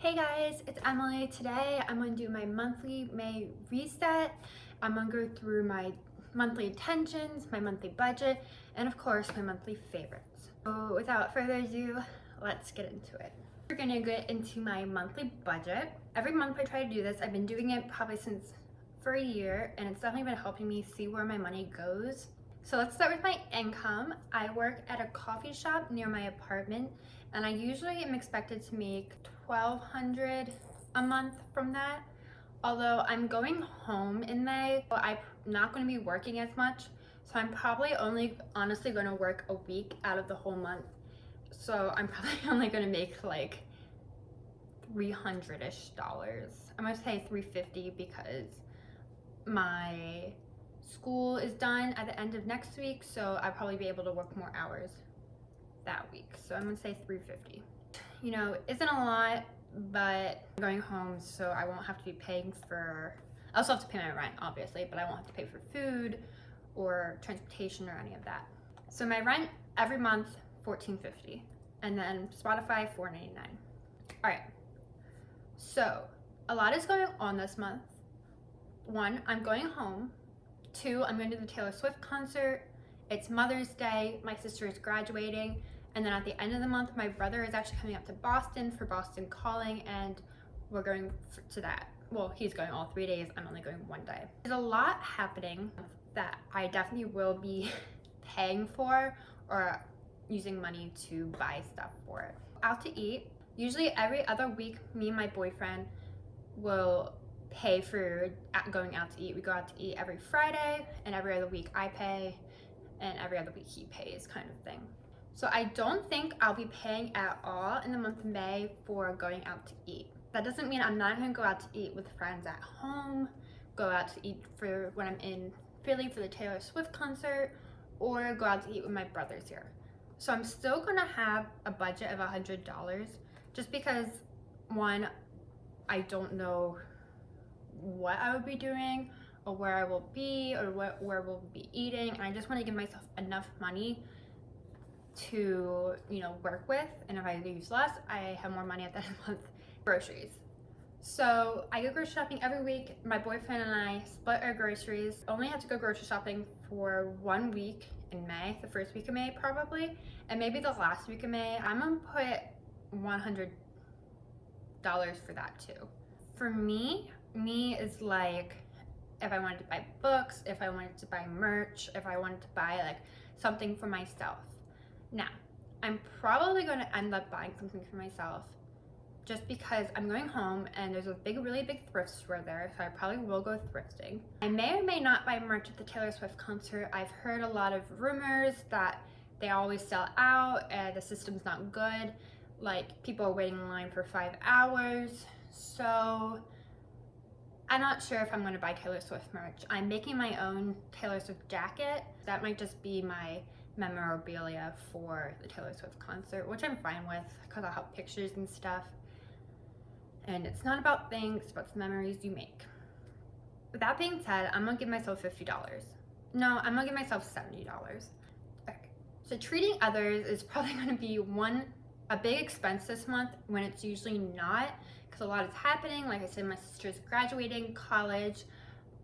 Hey guys, it's Emily. Today I'm going to do my monthly May reset. I'm going to go through my monthly intentions, my monthly budget, and of course my monthly favorites. So without further ado, let's get into it. We're going to get into my monthly budget. Every month I try to do this. I've been doing it probably for a year, and it's definitely been helping me see where my money goes. So let's start with my income. I work at a coffee shop near my apartment, and I usually am expected to make $1,200 a month from that. Although I'm going home in May, so I'm not going to be working as much, so I'm probably honestly going to work a week out of the whole month. So I'm probably only going to make like $300-ish. I'm going to say $350 because my school is done at the end of next week, so I'll probably be able to work more hours that week. So I'm gonna say $350. You know, isn't a lot, but I'm going home, so I won't have to be paying for, I also have to pay my rent obviously, but I won't have to pay for food or transportation or any of that. So my rent every month, $14.50, and then Spotify, $4.99. All right, so a lot is going on this month. One, I'm going home. Two, I'm going to the Taylor Swift concert. It's Mother's Day, my sister is graduating, and then at the end of the month, my brother is actually coming up to Boston for Boston Calling, and we're going to that. Well, he's going all 3 days, I'm only going 1 day. There's a lot happening that I definitely will be paying for or using money to buy stuff for it. Out to eat. Usually every other week, me and my boyfriend will pay for going out to eat. We go out to eat every Friday, and every other week I pay, and every other week he pays, kind of thing. So I don't think I'll be paying at all in the month of May for going out to eat. That doesn't mean I'm not going to go out to eat with friends at home, go out to eat for when I'm in Philly for the Taylor Swift concert, or go out to eat with my brothers here. So I'm still going to have a budget of $100 just because, one, I don't know what I would be doing or where I will be or where we'll be eating, and I just want to give myself enough money to, you know, work with, and if I use less, I have more money at the end of the month. Groceries. So I go grocery shopping every week. My boyfriend and I split our groceries. Only have to go grocery shopping for 1 week in May, the first week of May probably, and maybe the last week of May. I'm gonna put $100 for that too. For me is like if I wanted to buy books, if I wanted to buy merch, if I wanted to buy like something for myself. Now, I'm probably going to end up buying something for myself just because I'm going home and there's a really big thrift store there, so I probably will go thrifting. I may or may not buy merch at the Taylor Swift concert. I've heard a lot of rumors that they always sell out and the system's not good. Like, people are waiting in line for 5 hours. So I'm not sure if I'm going to buy Taylor Swift merch. I'm making my own Taylor Swift jacket. That might just be my memorabilia for the Taylor Swift concert, which I'm fine with because I'll have pictures and stuff. And it's not about things, it's about the memories you make. With that being said, I'm going to give myself $50. No, I'm going to give myself $70. Okay. So treating others is probably going to be a big expense this month when it's usually not, because a lot is happening. Like I said, my sister's graduating college,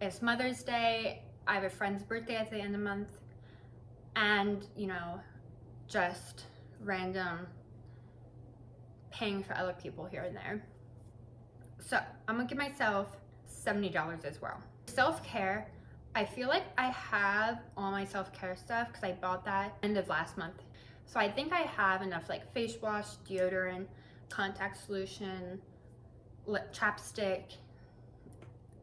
it's Mother's Day, I have a friend's birthday at the end of the month, and, you know, just random paying for other people here and there. So I'm gonna give myself $70 as well. Self-care, I feel like I have all my self-care stuff because I bought that end of last month. So I think I have enough, like face wash, deodorant, contact solution, lip chapstick,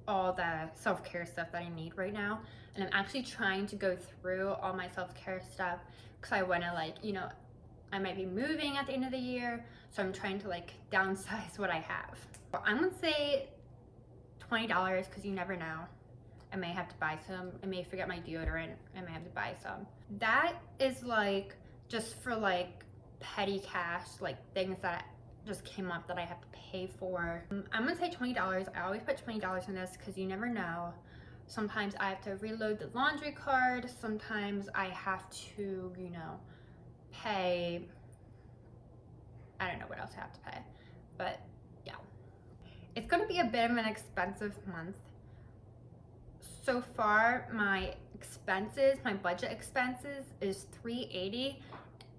all the self-care stuff that I need right now. And I'm actually trying to go through all my self-care stuff because I want to, like, you know, I might be moving at the end of the year, so I'm trying to like downsize what I have. I'm gonna say $20 because you never know. I may have to buy some. I may forget my deodorant. I may have to buy some. That is like just for like petty cash, like things that just came up that I have to pay for. I'm gonna say $20. I always put $20 in this because you never know. Sometimes I have to reload the laundry card. Sometimes I have to, you know, pay, I don't know what else I have to pay, but yeah. a bit of an expensive month. So far, my budget expenses is $380,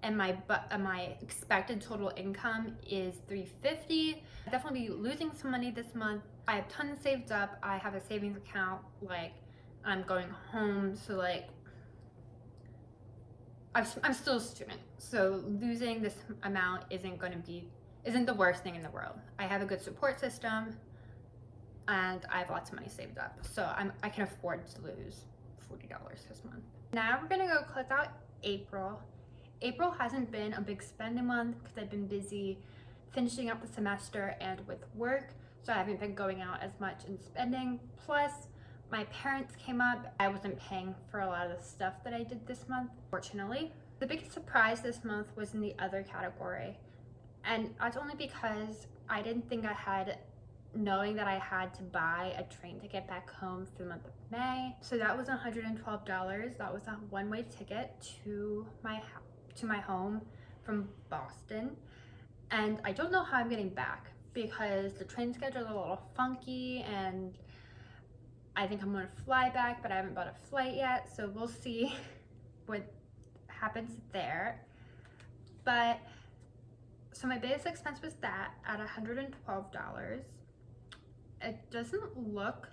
and my expected total income is $350. I'll definitely be losing some money this month. I have tons saved up. I have a savings account. Like, I'm going home, so like I'm still a student, so losing this amount isn't the worst thing in the world. I have a good support system, and I have lots of money saved up, so I can afford to lose $40 this month. Now we're gonna go close out April. April hasn't been a big spending month because I've been busy finishing up the semester and with work, so I haven't been going out as much and spending. Plus, my parents came up. I wasn't paying for a lot of the stuff that I did this month, fortunately. The biggest surprise this month was in the other category, and that's only because I didn't think knowing that I had to buy a train ticket back home for the month of May. So that was $112. That was a one-way ticket to my home from Boston. And I don't know how I'm getting back because the train schedule is a little funky, and I think I'm gonna fly back, but I haven't bought a flight yet, so we'll see what happens there. But so my biggest expense was that at $112. It doesn't look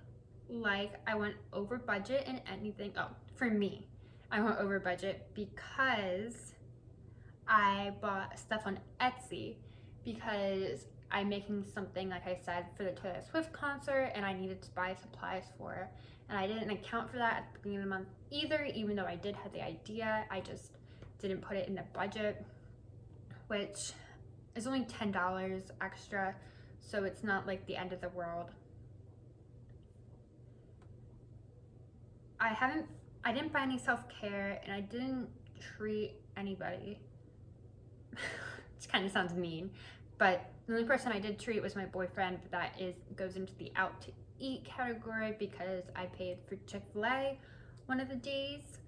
like I went over budget in anything. Oh, for me, I went over budget because I bought stuff on Etsy because I'm making something, like I said, for the Taylor Swift concert, and I needed to buy supplies for it. And I didn't account for that at the beginning of the month either, even though I did have the idea. I just didn't put it in the budget, which is only $10 extra, so it's not like the end of the world. I didn't buy any self-care, and I didn't treat anybody. Which kind of sounds mean, but the only person I did treat was my boyfriend, but that goes into the out to eat category because I paid for Chick-fil-A one of the days,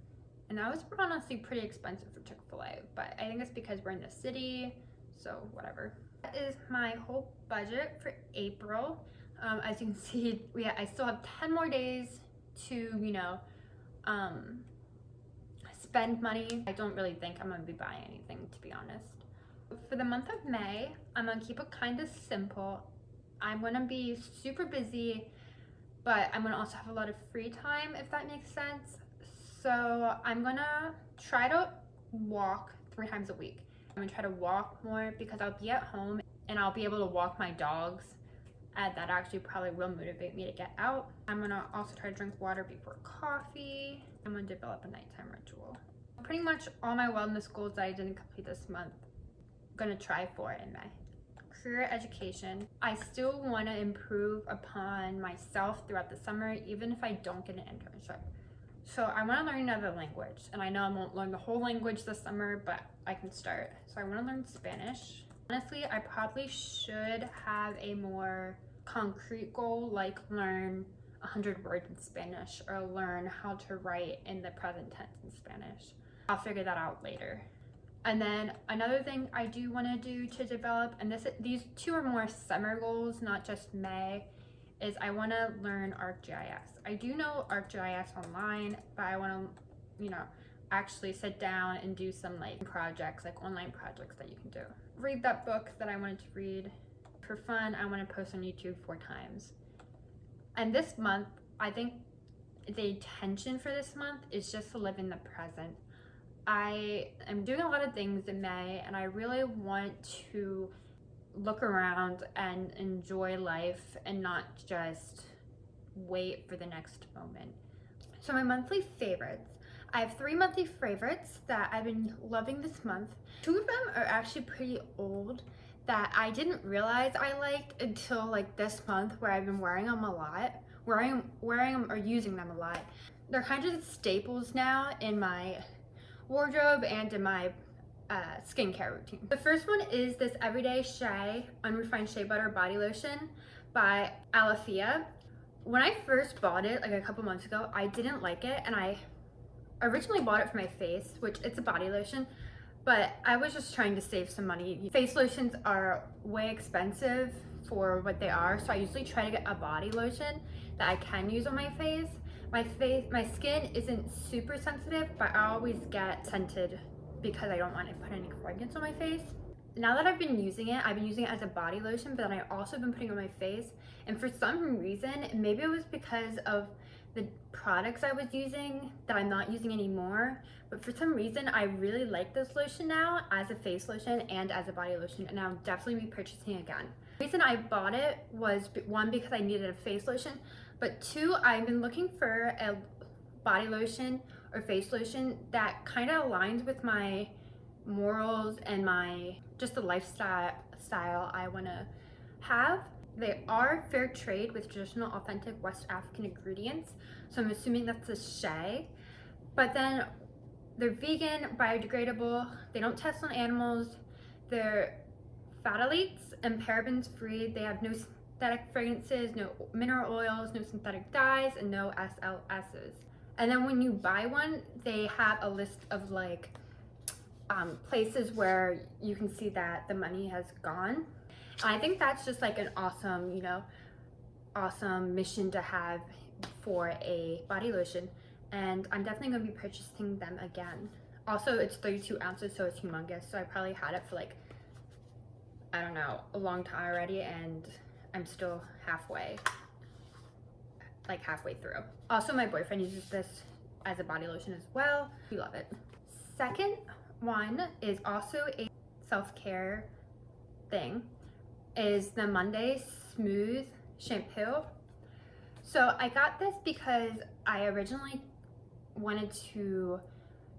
and that was honestly pretty expensive for Chick-fil-A, but I think it's because we're in the city, so whatever. That is my whole budget for April. As you can see, I still have 10 more days to, spend money. I don't really think I'm gonna be buying anything, to be honest. For the month of May, I'm gonna keep it kind of simple. I'm gonna be super busy, but I'm gonna also have a lot of free time, if that makes sense. So I'm gonna try to walk 3 times a week. I'm gonna try to walk more because I'll be at home and I'll be able to walk my dogs, and that actually probably will motivate me to get out. I'm gonna also try to drink water before coffee. I'm gonna develop a nighttime ritual. Pretty much all my wellness goals that I didn't complete this month, I'm gonna try for in May. Career education. I still wanna improve upon myself throughout the summer, even if I don't get an internship. So I wanna learn another language, and I know I won't learn the whole language this summer, but I can start. So I wanna learn Spanish. Honestly, I probably should have a more concrete goal, like learn 100 words in Spanish or learn how to write in the present tense in Spanish. I'll figure that out later. And then another thing I do want to do to develop, and these two are more summer goals, not just May, is I want to learn ArcGIS. I do know ArcGIS online, but I want to, actually sit down and do some projects, like online projects that you can do. Read that book that I wanted to read. For fun, I want to post on YouTube 4 times. And this month, I think the intention for this month is just to live in the present. I am doing a lot of things in May, and I really want to look around and enjoy life and not just wait for the next moment. So my monthly favorites. I have 3 monthly favorites that I've been loving this month. 2 of them are actually pretty old that I didn't realize I liked until this month, where I've been wearing them a lot, wearing them or using them a lot. They're kind of staples now in my wardrobe and in my skincare routine. The first one is this Everyday Shea Unrefined Shea Butter Body Lotion by Alafia. When I first bought it a couple months ago, I didn't like it, and I originally bought it for my face, which it's a body lotion, but I was just trying to save some money. Face lotions are way expensive, for what they are. So I usually try to get a body lotion that I can use on my face. My skin isn't super sensitive, but I always get scented because I don't want to put any fragrance on my face. Now that I've been using it, I've been using it as a body lotion, but then I've also been putting it on my face. And for some reason, maybe it was because of the products I was using that I'm not using anymore, but for some reason I really like this lotion now as a face lotion and as a body lotion, and I'll definitely be purchasing again. The reason I bought it was, one, because I needed a face lotion, but two, I've been looking for a body lotion or face lotion that kind of aligns with my morals and just the lifestyle I want to have. They are fair trade with traditional authentic West African ingredients, so I'm assuming that's a shea. But then they're vegan, biodegradable, they don't test on animals, they're phthalates and parabens free, they have no synthetic fragrances, no mineral oils, no synthetic dyes, and no SLSs. And then when you buy one, they have a list of like places where you can see that the money has gone. I think that's just like an awesome, awesome mission to have for a body lotion, and I'm definitely going to be purchasing them again. Also, it's 32 ounces, so it's humongous, so I probably had it for like, I don't know, a long time already, and I'm still halfway through. Also, my boyfriend uses this as a body lotion as well. We love it. Second one is also a self-care thing, is the Monday Smooth shampoo. So I got this because I originally wanted to,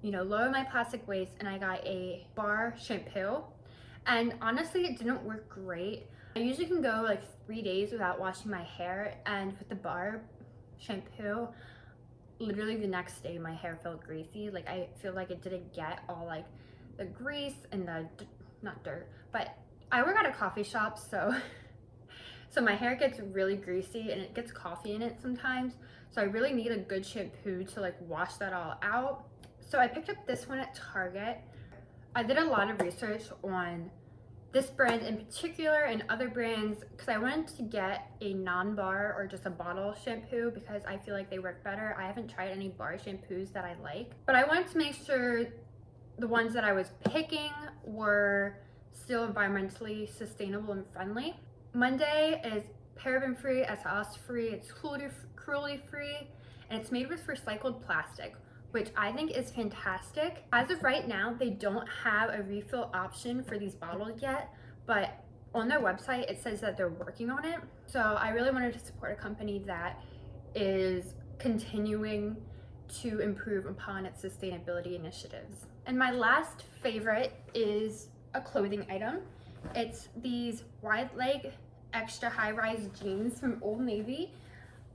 lower my plastic waste, and I got a bar shampoo, and honestly it didn't work great. I usually can go like 3 days without washing my hair, and with the bar shampoo, literally the next day my hair felt greasy. Like I feel like it didn't get all like the grease and the, not dirt, but I work at a coffee shop, so my hair gets really greasy and it gets coffee in it sometimes. So I really need a good shampoo to like wash that all out. So I picked up this one at Target. I did a lot of research on this brand in particular and other brands because I wanted to get a non-bar or just a bottle shampoo because I feel like they work better. I haven't tried any bar shampoos that I like, but I wanted to make sure the ones that I was picking were still environmentally sustainable and friendly. Monday is paraben free, SLS free, it's cruelty free, and it's made with recycled plastic, which I think is fantastic. As of right now, they don't have a refill option for these bottles yet, but on their website it says that they're working on it. So I really wanted to support a company that is continuing to improve upon its sustainability initiatives. And my last favorite is a clothing item. It's these wide leg extra high-rise jeans from Old Navy.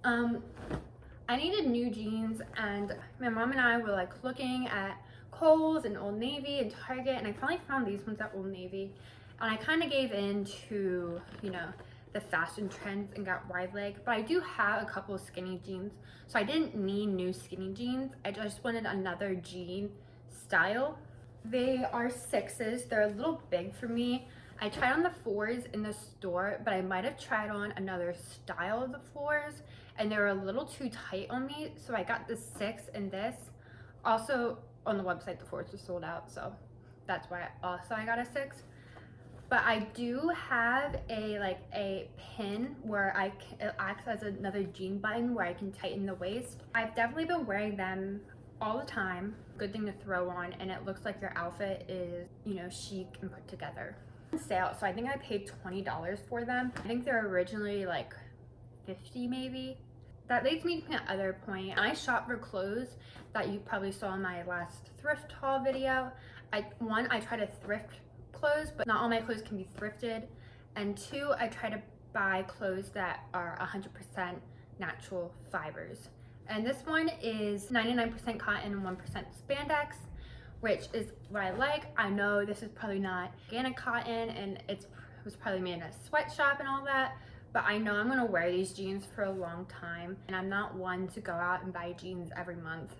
I needed new jeans, and my mom and I were like looking at Kohl's and Old Navy and Target, and I finally found these ones at Old Navy, and I kind of gave in to the fashion trends and got wide leg, but I do have a couple of skinny jeans, so I didn't need new skinny jeans. I just wanted another jean style. They are 6s. They're a little big for me. I tried on the 4s in the store, but I might have tried on another style of the 4s, and they were a little too tight on me, so I got the 6 in this. Also, on the website, the 4s were sold out, so that's why I got a 6. But I do have a pin where it acts as another jean button where I can tighten the waist. I've definitely been wearing them all the time. Good thing to throw on, and it looks like your outfit is, chic and put together. On sale, so I think I paid $20 for them. I think they're originally like $50 maybe. That leads me to my other point. I shop for clothes that you probably saw in my last thrift haul video. I try to thrift clothes, but not all my clothes can be thrifted. And 2, I try to buy clothes that are 100% natural fibers. And this one is 99% cotton and 1% spandex, which is what I like. I know this is probably not organic cotton, and it was probably made in a sweatshop and all that, but I know I'm gonna wear these jeans for a long time, and I'm not one to go out and buy jeans every month.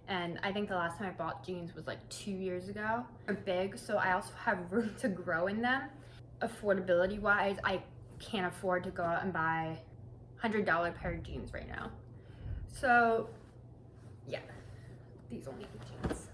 And I think the last time I bought jeans was like 2 years ago. They're big, so I also have room to grow in them. Affordability wise, I can't afford to go out and buy $100 pair of jeans right now. So yeah, these only jeans.